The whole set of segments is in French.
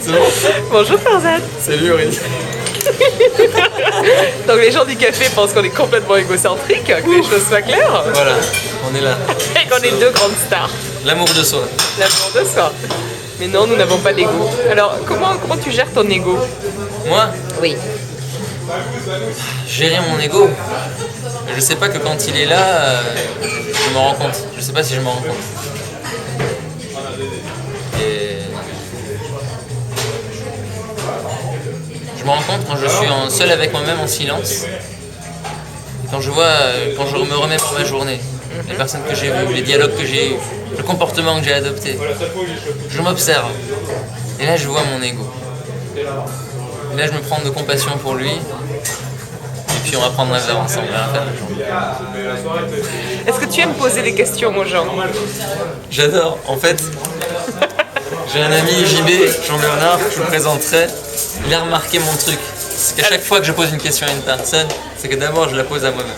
C'est bon. Bonjour Farzad. Salut Aurélie. Donc les gens du café pensent qu'on est complètement égocentrique, que les choses soient claires, Voilà, on est là. et qu'on est deux grandes stars. L'amour de soi. L'amour de soi. Mais non, nous n'avons pas d'ego. Alors, comment tu gères ton ego? Moi, Oui. gérer mon ego. Je sais pas que quand il est là, je me rends compte. Je sais pas si je me rends compte. Et je me rends compte quand je suis seul avec moi-même en silence. Et quand je me remets pour ma journée, les personnes que j'ai vues, les dialogues que j'ai eus, le comportement que j'ai adopté. Je m'observe. Et là, je vois mon ego. Et là, je me prends de compassion pour lui. Et puis, on va prendre un verre ensemble. Est-ce que tu aimes poser des questions aux gens? J'adore. En fait, j'ai un ami JB, Jean-Bernard, que je vous présenterai. Il a remarqué mon truc. C'est qu'à chaque fois que je pose une question à une personne, c'est que d'abord, je la pose à moi-même.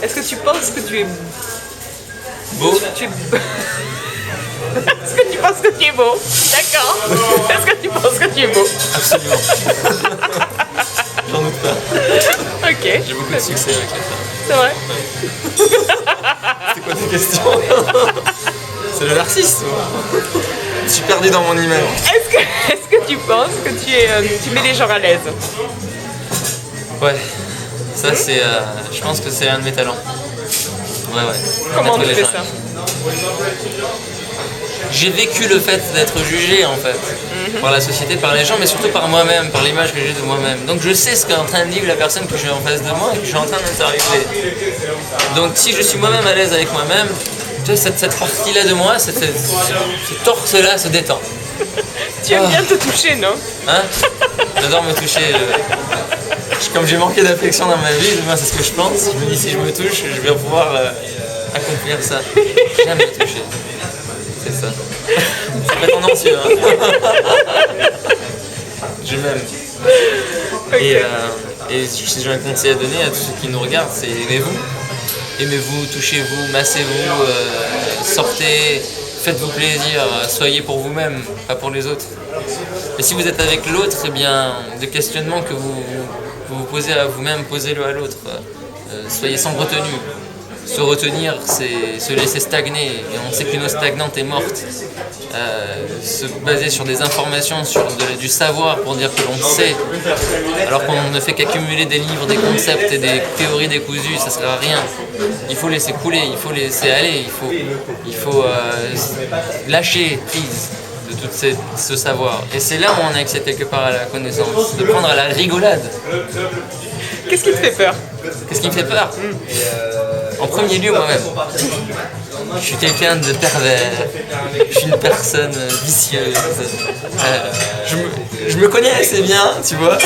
Est-ce que tu penses que tu es Beau. Est-ce que tu penses que tu es beau? D'accord. Est-ce que tu penses que tu es beau? Absolument. J'en doute pas. Ok. J'ai beaucoup de succès avec les femmes. C'est vrai. C'est quoi tes questions? C'est le narcisse. Je suis perdu dans mon image. Est-ce que tu penses que tu mets les gens à l'aise? Ouais. Ça, c'est. Je pense que c'est un de mes talents. Ouais. Comment Mettre tu les fais gens ça? à l'aise. J'ai vécu le fait d'être jugé en fait par la société, par les gens, mais surtout par moi-même, par l'image que j'ai de moi-même. Donc je sais ce qu'est en train de vivre la personne que j'ai en face de moi et que je suis en train d'interviewer. Donc si je suis moi-même à l'aise avec moi-même, tu vois, cette partie-là de moi, ce torse-là se détend. Tu aimes bien te toucher, non? Hein? J'adore me toucher. Comme j'ai manqué d'affection dans ma vie, moi c'est ce que je pense. Je me dis si je me touche, je vais pouvoir accomplir ça. J'aime me toucher. C'est ça. C'est pas tendancieux, hein. Je m'aime. Okay. Et si j'ai un conseil à donner à tous ceux qui nous regardent, c'est aimez-vous. Aimez-vous, touchez-vous, massez-vous, sortez, faites-vous plaisir, soyez pour vous-même, pas pour les autres. Et si vous êtes avec l'autre, eh bien, le questionnement que vous posez à vous-même, posez-le à l'autre. Soyez sans retenue. Se retenir, c'est se laisser stagner, et on sait qu'une eau stagnante est morte. Se baser sur des informations, sur du savoir pour dire que l'on sait, alors qu'on ne fait qu'accumuler des livres, des concepts et des théories décousues, ça ne sert à rien. Il faut laisser couler, il faut laisser aller, il faut lâcher prise de tout ce savoir. Et c'est là où on accède quelque part à la connaissance, de prendre à la rigolade. Qu'est-ce qui te fait peur? Qu'est-ce qui me fait peur? En premier lieu, moi-même. Je suis quelqu'un de pervers. Je suis une personne vicieuse. Je me connais assez bien, tu vois,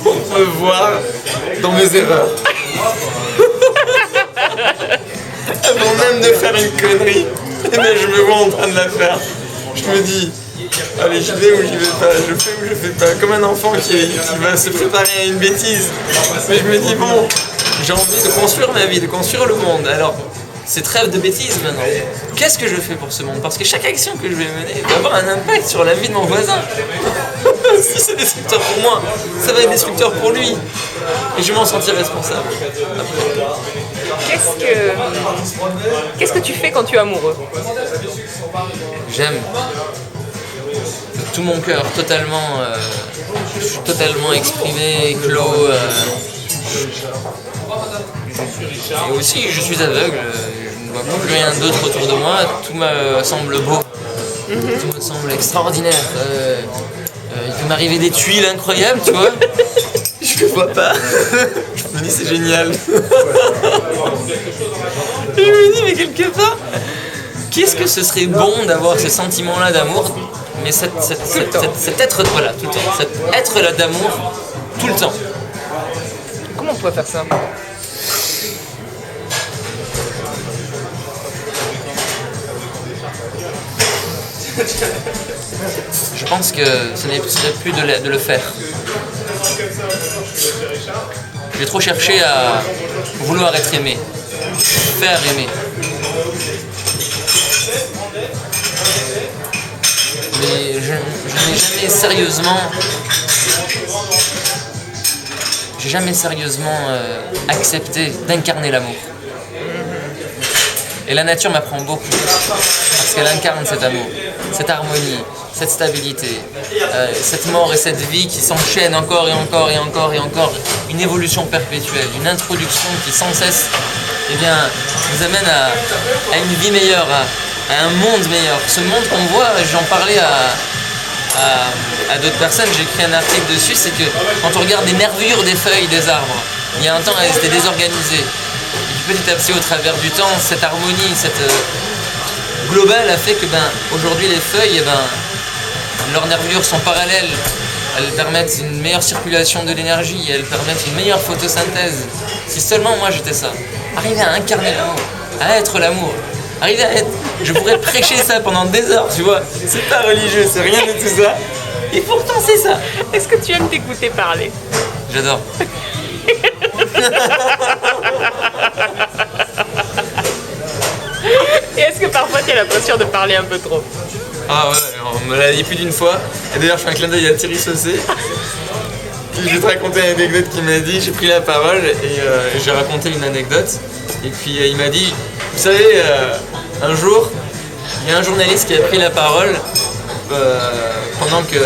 pour me voir dans mes erreurs. Avant même de faire une connerie, mais je me vois en train de la faire. Je me dis, allez, j'y vais ou j'y vais pas, je fais ou je fais pas. Comme un enfant qui va se préparer à une bêtise. Mais je me dis, bon, j'ai envie de construire ma vie, de construire le monde. Alors, c'est trêve de bêtises maintenant. Qu'est-ce que je fais pour ce monde? Parce que chaque action que je vais mener va avoir un impact sur la vie de mon voisin. Si c'est destructeur pour moi, ça va être destructeur pour lui. Et je m'en sentir responsable. Qu'est-ce que tu fais quand tu es amoureux? J'aime de tout mon cœur, totalement, je suis totalement exprimé, clos. Et aussi, je suis aveugle, je ne vois plus rien d'autre autour de moi, tout me semble beau, tout me semble extraordinaire. Il peut m'arriver des tuiles incroyables, tu vois. Je ne vois pas. Je me dis, c'est génial. Et je me dis, mais quelque part, qu'est-ce que ce serait bon d'avoir ce sentiment-là d'amour, mais cet être voilà, tout le temps, cet être-là d'amour tout le temps. Comment on pourrait faire ça? Je pense que ce n'est plus de le faire. J'ai trop cherché à vouloir être aimé, faire aimer. jamais sérieusement accepté d'incarner l'amour. Et la nature m'apprend beaucoup, parce qu'elle incarne cet amour, cette harmonie, cette stabilité, cette mort et cette vie qui s'enchaînent encore et encore et encore et encore, une évolution perpétuelle, une introduction qui sans cesse nous amène à une vie meilleure, à un monde meilleur. Ce monde qu'on voit, j'en parlais à d'autres personnes, j'ai écrit un article dessus, c'est que quand on regarde les nervures des feuilles des arbres, il y a un temps elles étaient désorganisées. Et petit à petit, au travers du temps, cette harmonie, cette globale a fait que aujourd'hui les feuilles, leurs nervures sont parallèles. Elles permettent une meilleure circulation de l'énergie, elles permettent une meilleure photosynthèse. Si seulement moi j'étais ça, arriver à incarner l'amour, à être l'amour, arriver à être... Je pourrais prêcher ça pendant des heures, tu vois. C'est pas religieux, c'est rien de tout ça. Et pourtant c'est ça. Est-ce que tu aimes t'écouter parler? J'adore. Et est-ce que parfois tu as l'impression de parler un peu trop? Ah ouais, on me l'a dit plus d'une fois. Et d'ailleurs, je fais un clin d'œil à Thierry Saucé. Puis je vais te raconter une anecdote qu'il m'a dit. J'ai pris la parole et j'ai raconté une anecdote. Et puis il m'a dit, vous savez, un jour, il y a un journaliste qui a pris la parole pendant que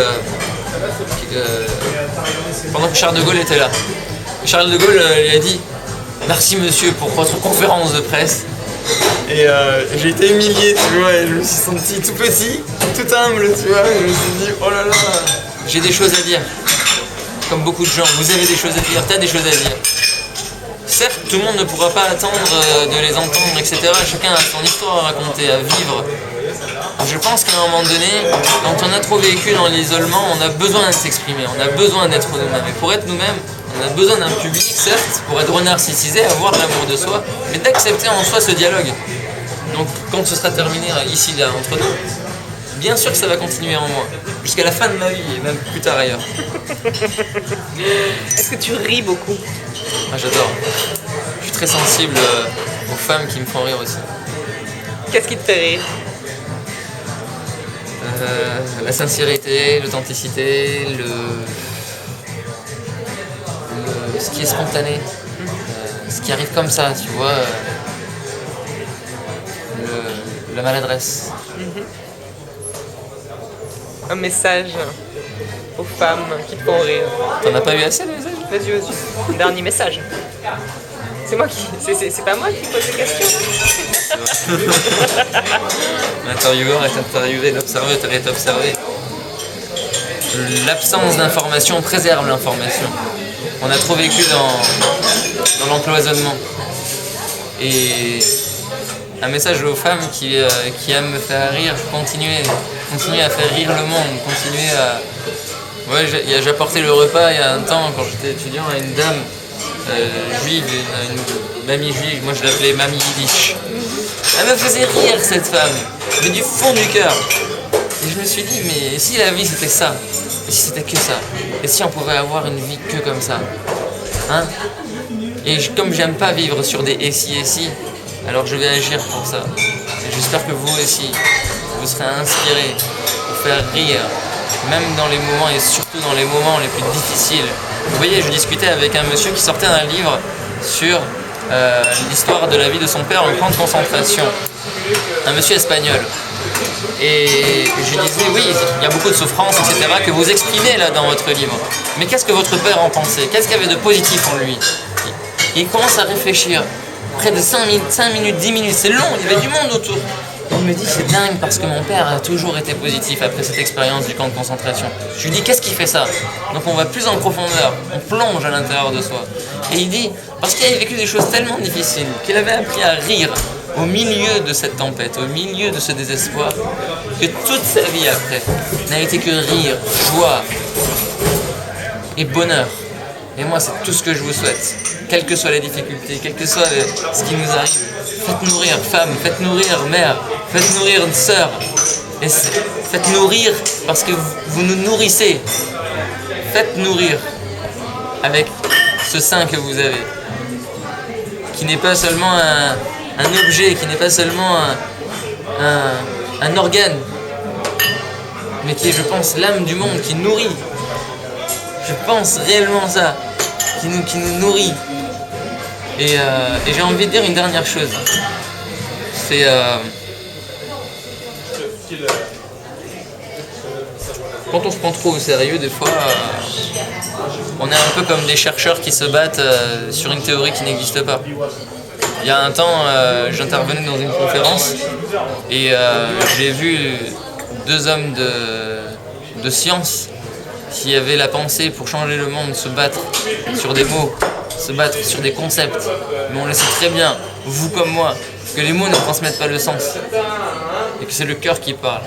Charles de Gaulle était là. Et Charles de Gaulle lui a dit, merci monsieur pour votre conférence de presse. Et j'ai été humilié, tu vois, et je me suis senti tout petit, tout humble, tu vois, et je me suis dit, oh là là, j'ai des choses à dire. Comme beaucoup de gens, vous avez des choses à dire, t'as des choses à dire. Certes, tout le monde ne pourra pas attendre de les entendre, etc. Chacun a son histoire à raconter, à vivre. Je pense qu'à un moment donné, quand on a trop vécu dans l'isolement, on a besoin de s'exprimer, on a besoin d'être nous-mêmes. Et pour être nous-mêmes, on a besoin d'un public, certes, pour être narcissisé, avoir de l'amour de soi, mais d'accepter en soi ce dialogue. Donc, quand ce sera terminé ici, là, entre nous, bien sûr que ça va continuer en moi, jusqu'à la fin de ma vie, et même plus tard ailleurs. Est-ce que tu ris beaucoup? Ah, j'adore. Je suis très sensible aux femmes qui me font rire aussi. Qu'est-ce qui te fait rire? La sincérité, l'authenticité, ce qui est spontané, ce qui arrive comme ça, tu vois, la maladresse. Un message aux femmes qui te font rire. T'en as pas eu assez de messages? Vas-y. Un dernier message. C'est moi qui... C'est pas moi qui pose des questions. L'intervieweur est interviewé, l'observateur est observé. L'absence d'information préserve l'information. On a trop vécu dans l'encloisonnement. Et un message aux femmes qui aiment me faire rire, continuez à faire rire le monde, continuez à... Ouais, j'apportais le repas il y a un temps quand j'étais étudiant à une dame juive, une mamie juive, moi je l'appelais mamie yiddish. Elle me faisait rire cette femme, mais du fond du cœur. Et je me suis dit, mais si la vie c'était ça, et si c'était que ça, et si on pouvait avoir une vie que comme ça, hein? Et comme j'aime pas vivre sur des et si, alors je vais agir pour ça. Et j'espère que vous aussi, vous serez inspirés pour faire rire, même dans les moments et surtout dans les moments les plus difficiles. Vous voyez, je discutais avec un monsieur qui sortait un livre sur l'histoire de la vie de son père en camp de concentration. Un monsieur espagnol. Et je disais, oui, il y a beaucoup de souffrances, etc., que vous exprimez là dans votre livre. Mais qu'est-ce que votre père en pensait? Qu'est-ce qu'il y avait de positif en lui? Il commence à réfléchir. Près de 5 minutes, 10 minutes, c'est long, il y avait du monde autour. Il me dit, c'est dingue parce que mon père a toujours été positif après cette expérience du camp de concentration. Je lui dis, qu'est-ce qui fait ça? Donc on va plus en profondeur, on plonge à l'intérieur de soi. Et il dit, parce qu'il avait vécu des choses tellement difficiles, qu'il avait appris à rire au milieu de cette tempête, au milieu de ce désespoir, que toute sa vie après n'a été que rire, joie et bonheur. Et moi, c'est tout ce que je vous souhaite. Quelles que soient les difficultés, quel que soit ce qui nous arrive, faites nourrir femme, faites nourrir mère, faites nourrir sœur. Et faites nourrir parce que vous nous nourrissez. Faites nourrir avec ce sein que vous avez, qui n'est pas seulement un objet, qui n'est pas seulement un organe, mais qui est, je pense, l'âme du monde, qui nourrit. Je pense réellement ça, qui nous nourrit. Et j'ai envie de dire une dernière chose. C'est quand on se prend trop au sérieux, des fois, on est un peu comme des chercheurs qui se battent sur une théorie qui n'existe pas. Il y a un temps, j'intervenais dans une conférence et j'ai vu deux hommes de science qui avaient la pensée pour changer le monde se battre sur des mots, se battre sur des concepts. Mais on le sait très bien, vous comme moi, que les mots ne transmettent pas le sens et que c'est le cœur qui parle.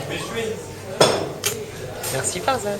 Merci Farzan.